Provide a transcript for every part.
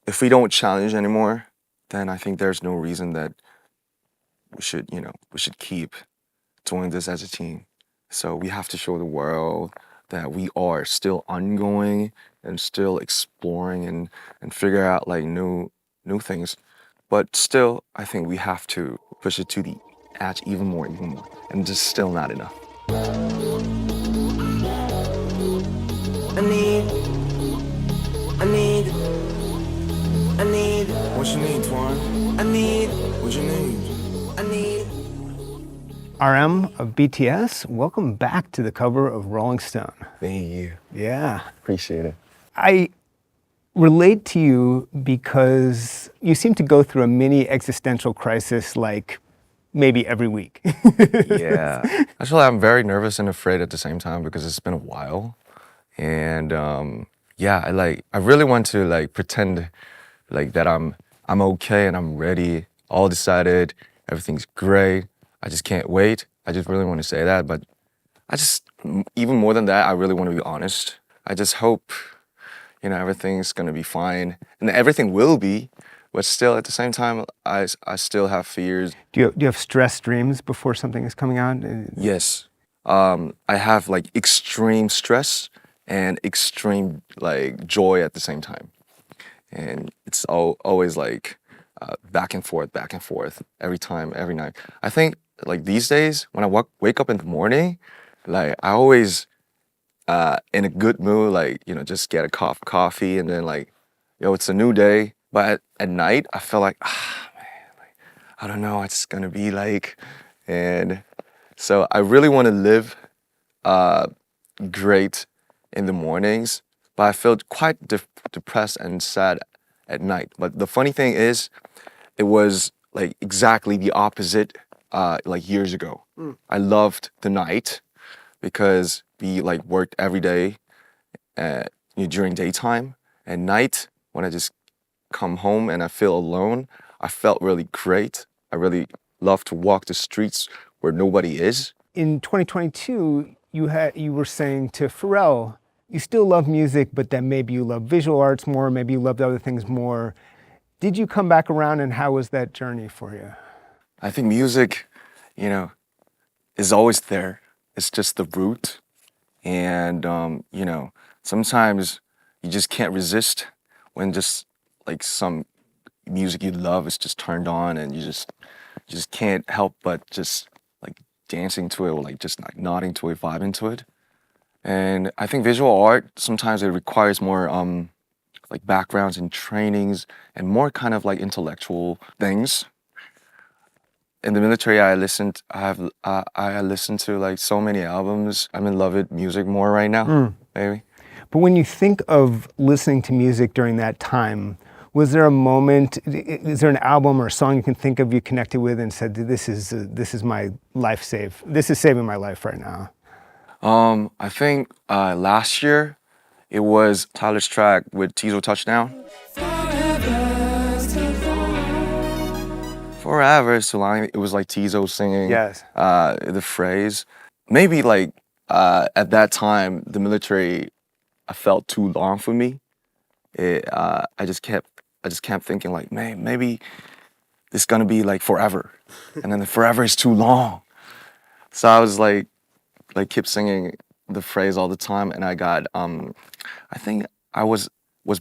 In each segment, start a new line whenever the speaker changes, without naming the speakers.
if we don't challenge anymore, then I think there's no reason that we should keep doing this as a team. So we have to show the world that we are still ongoing and still exploring and figure out like new things. But still, I think we have to push it to the edge even more, even more. And just still not enough. I need, I need, I need. What you need, Twan? I need. What you need? I need.
RM of BTS, welcome back to the cover of Rolling Stone.
Thank you.
Yeah.
Appreciate it.
I relate to you because you seem to go through a mini existential crisis like maybe every week.
Yeah. Actually, I'm very nervous and afraid at the same time because it's been a while. And yeah, I really want to like pretend like that I'm okay and I'm ready, all decided, everything's great. I just can't wait. I just really want to say that, but even more than that, I really want to be honest. I just hope, everything's gonna be fine, and everything will be, but still at the same time, I still have fears.
Do you have stress dreams before something is coming out?
Yes, I have like extreme stress and extreme like joy at the same time, and it's always like back and forth every time, every night. I think like these days when I wake up in the morning, like I always in a good mood, like just get a cup of coffee and then like, it's a new day. But at night, I feel like man, like I don't know what it's gonna be like, and so I really want to live great in the mornings, but I feel quite depressed and sad at night. But the funny thing is, it was like exactly the opposite like years ago. I loved the night because we like worked every day during daytime. At night, when I just come home and I feel alone, I felt really great. I really love to walk the streets where nobody is.
In 2022, you were saying to Pharrell, you still love music, but then maybe you love visual arts more, maybe you loved other things more. Did you come back around, and how was that journey for you?
I think music, is always there. It's just the root. And, sometimes you just can't resist when just like some music you love is just turned on and you just can't help but just like dancing to it or like just like nodding to it, vibing to it. And I think visual art, sometimes it requires more like backgrounds and trainings and more kind of like intellectual things. In the military, I listened to like so many albums. I'm in love with music more right now, maybe.
But when you think of listening to music during that time, was there a moment, is there an album or a song you can think of you connected with and said, this is my life this is saving my life right now?
I think last year it was Tyler's track with Tizo Touchdown. Forever is too long. It was like Tizo singing
Yes.
The phrase. Maybe like at that time, the military I felt too long for me. I just kept thinking like, man, maybe it's gonna be like forever, and then the forever is too long. So I was like kept singing the phrase all the time, and I got I think I was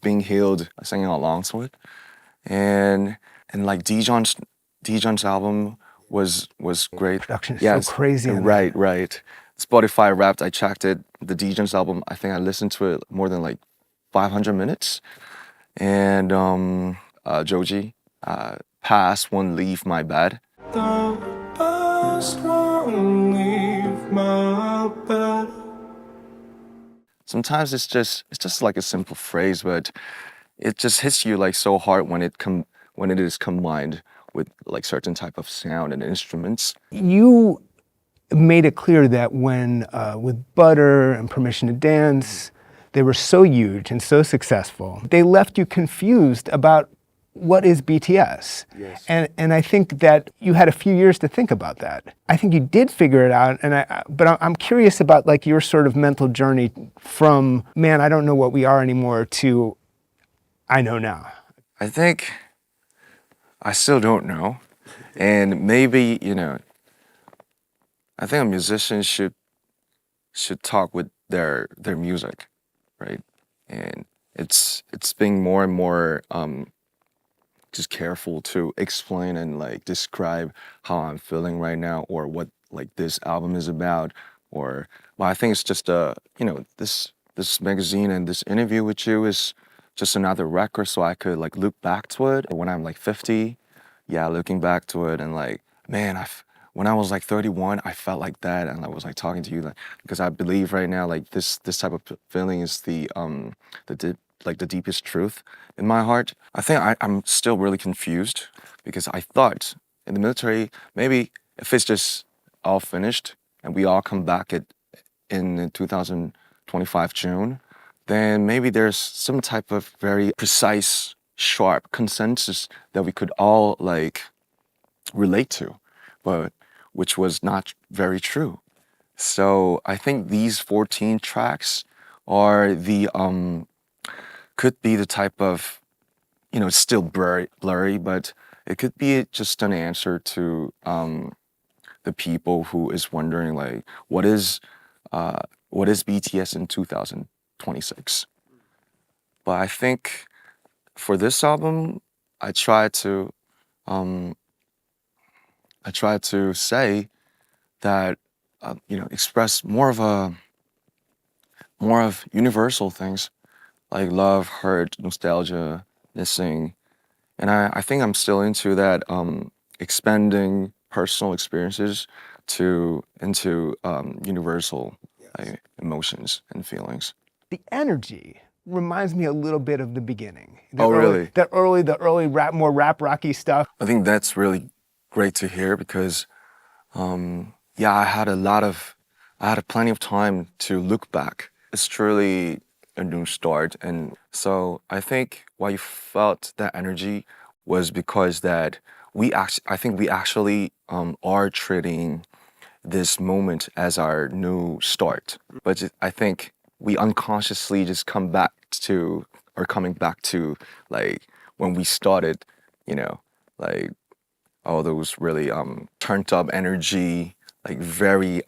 being healed singing along to it, and like Dijon's album was great.
Production is so crazy.
Right. Spotify Wrapped, I checked it. The Dijon's album, I think I listened to it more than like 500 minutes. And Joji, Past Won't Leave My Bed. The past won't leave my bed. Sometimes it's just like a simple phrase, but it just hits you like so hard when it is combined with like certain type of sound and instruments.
You made it clear that when with Butter and Permission to Dance, they were so huge and so successful, they left you confused about what is BTS.
Yes.
And I think that you had a few years to think about that. I think you did figure it out, but I'm curious about like your sort of mental journey from, man, I don't know what we are anymore, to I know now.
I think I still don't know. And maybe, you know, I think a musician should talk with their music, right? And it's being more and more just careful to explain and like describe how I'm feeling right now or what like this album is about or well I think it's just you know this magazine and this interview with you is just another record so I could like look back to it when I'm like 50, yeah, looking back to it and like man when I was like 31 I felt like that and I was like talking to you like because I believe right now like this type of feeling is the deep, like the deepest truth in my heart. I think I'm still really confused because I thought in the military, maybe if it's just all finished and we all come back in 2025 June, then maybe there's some type of very precise, sharp consensus that we could all like relate to, but which was not very true. So I think these 14 tracks are the could be the type of you know, it's still blurry, but it could be just an answer to the people who is wondering like, uh, what is BTS in 2026? But I think for this album, I try to um, I try to say that you know, express more of universal things like love, hurt, nostalgia, missing. And I think I'm still into that expanding personal experiences to into universal like, emotions and feelings.
The energy reminds me a little bit of the beginning.
Oh, really?
The early rap, more rap rocky stuff.
I think that's really great to hear because yeah, I had plenty of time to look back. It's truly a new start, and so I think why you felt that energy was because that I think we actually are treating this moment as our new start. But I think we unconsciously just come back to or coming back to like when we started, you know, like all those really turned up energy, like very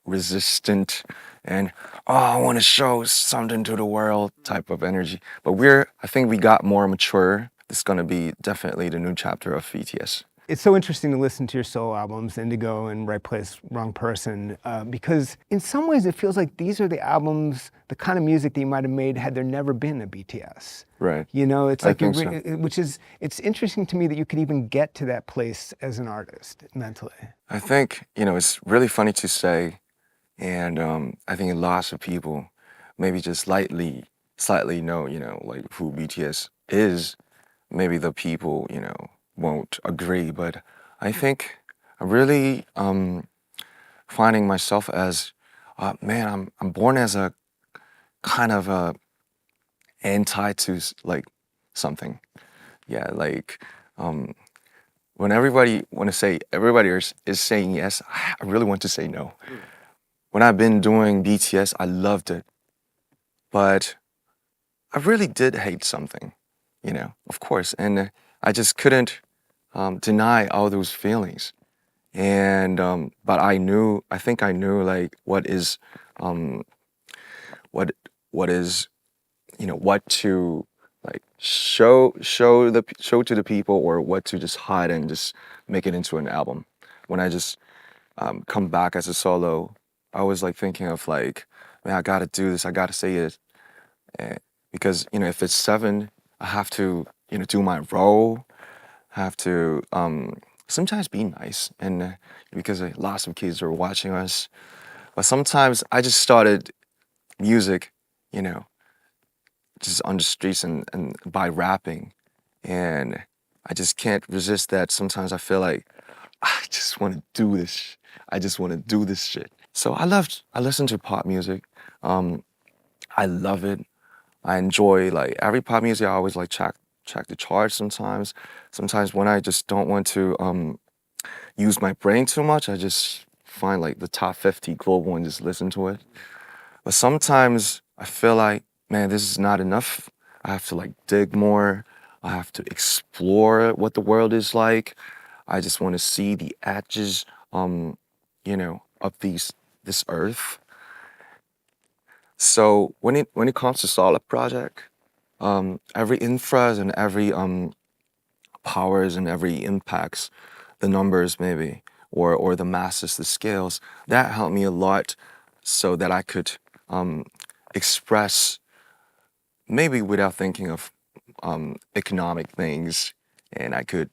resistant and oh, I want to show something to the world type of energy. But I think we got more mature. It's gonna be definitely the new chapter of BTS.
It's so interesting to listen to your solo albums, Indigo and Right Place, Wrong Person, because in some ways it feels like these are the albums, the kind of music that you might have made had there never been a BTS.
Right.
You know, it's
I
like,
think so.
which is, it's interesting to me that you could even get to that place as an artist mentally.
I think, you know, it's really funny to say, and I think lots of people maybe just slightly know, you know, like who BTS is. Maybe the people, you know, won't agree, but I think I'm really finding myself as, man, I'm born as a kind of a anti to like something. Yeah, like when everybody is saying yes, I really want to say no. When I've been doing BTS, I loved it, but I really did hate something, you know, of course, and I just couldn't deny all those feelings. And but I think I knew like um, what what is, you know, what to like show to the people or what to just hide and just make it into an album. When I just come back as a solo, I was like thinking of like, man, I gotta do this, I gotta say it, eh, because you know if it's seven, I have to you know do my role, have to sometimes be nice, and because lots of kids are watching us, but sometimes I just started music, you know, just on the streets and by rapping, and I just can't resist that. Sometimes I feel like I just want to do this. I just want to do this shit. So I listen to pop music. Um, I love it. I enjoy like every pop music. I always like check the charts sometimes. Sometimes when I just don't want to use my brain too much, I just find like the top 50 global and just listen to it. But sometimes I feel like, man, this is not enough. I have to like dig more. I have to explore what the world is like. I just want to see the edges, of this earth. So when it comes to solo project, every infras and every powers and every impacts, the numbers maybe, or the masses, the scales, that helped me a lot, so that I could express maybe without thinking of economic things, and I could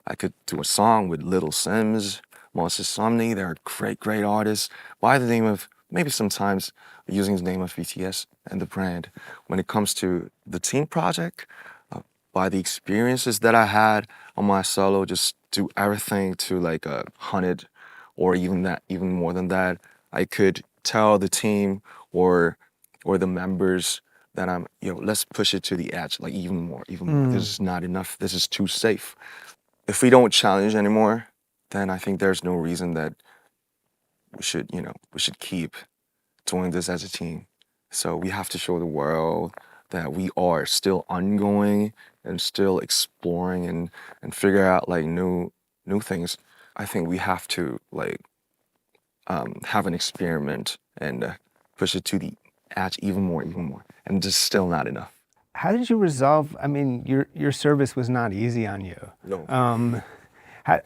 I could do a song with Little Sims, Moses Somni. They're great, great artists by the name of, maybe sometimes using the name of BTS and the brand. When it comes to the team project, by the experiences that I had on my solo, just do everything to like 100, or even more than that. I could tell the team, or the members, that let's push it to the edge, like even more, even more. This is not enough. This is too safe. If we don't challenge anymore, then I think there's no reason that we should keep doing this as a team. So we have to show the world that we are still ongoing and still exploring, and figure out like new things. I think we have to like have an experiment, and push it to the edge even more, and just still not enough.
How did you resolve? I mean, your service was not easy on you.
No.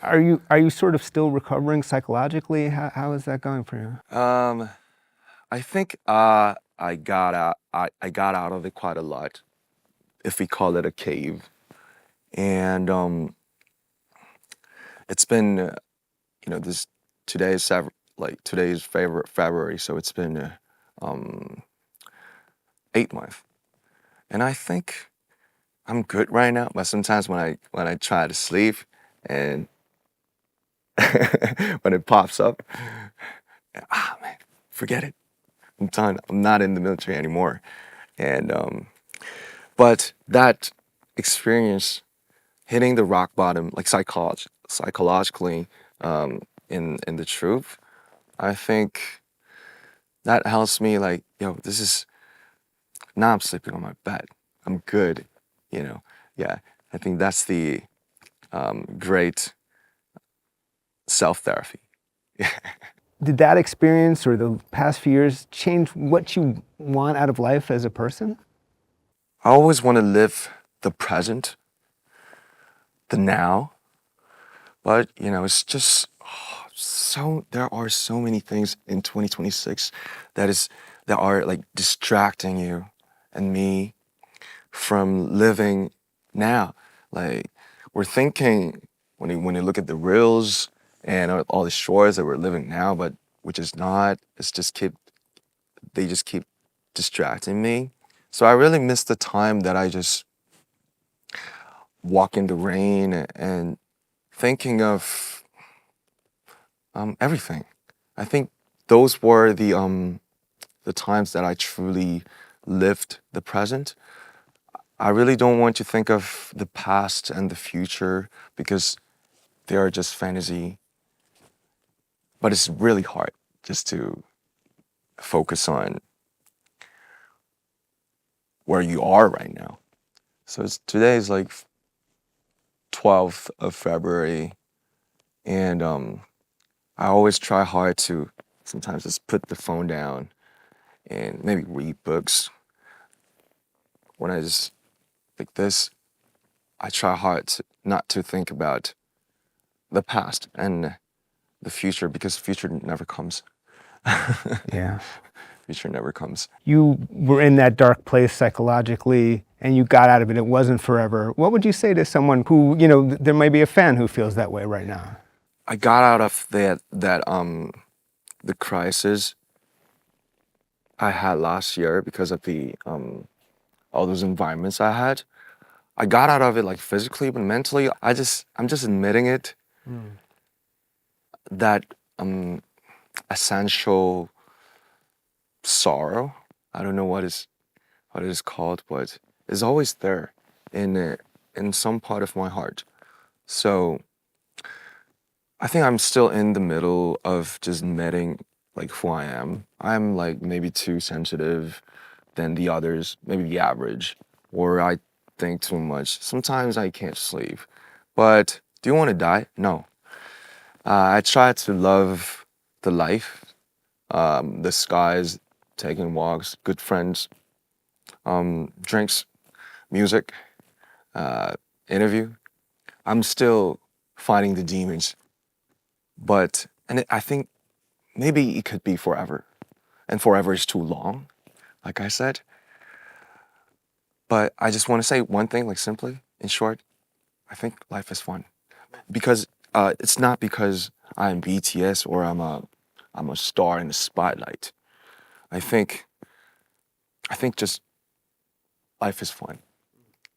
Are you sort of still recovering psychologically? How is that going for you?
I think I got out of it quite a lot, if we call it a cave. And it's been this today is today's favorite February, so it's been 8 months, and I think I'm good right now. But sometimes when I try to sleep, and when it pops up, man, forget it. I'm done. I'm not in the military anymore. And but that experience, hitting the rock bottom, like psychologically, in the truth, I think that helps me. Like, this is now I'm sleeping on my bed. I'm good. You know, yeah. I think that's the great self therapy.
Did that experience or the past few years change what you want out of life as a person?
I always want to live the present, the now, but it's just there are so many things in 2026 that are like distracting you and me from living now. Like, we're thinking, when you look at the reels and all the shores that we're living now, but which is not. They just keep distracting me. So I really miss the time that I just walk in the rain, and thinking of everything. I think those were the times that I truly lived the present. I really don't want to think of the past and the future, because they are just fantasy. But it's really hard just to focus on where you are right now. So today is like 12th of February, and I always try hard to sometimes just put the phone down and maybe read books. When I just like this, I try hard not to think about the past and the future, because the future never comes.
Yeah.
Future never comes.
You were in that dark place psychologically and you got out of it. It wasn't forever. What would you say to someone who, there may be a fan who feels that way right now?
I got out of the crisis I had last year because of the all those environments I had. I got out of it like physically, but mentally, I'm just admitting it, that essential sorrow. I don't know what it is called, but it's always there in some part of my heart. So I think I'm still in the middle of just admitting like who I am. I'm like maybe too sensitive than the others, maybe the average, or I think too much. Sometimes I can't sleep. But do you want to die? No. I try to love the life, the skies, taking walks, good friends, drinks, music, uh, interview. I'm still fighting the demons, but I think maybe it could be forever, and forever is too long, like I said. But I just want to say one thing, like simply, in short, I think life is fun because it's not because I'm BTS or I'm a star in the spotlight. I think just life is fun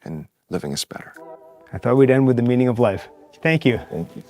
and living is better.
I thought we'd end with the meaning of life. Thank you.
Thank you.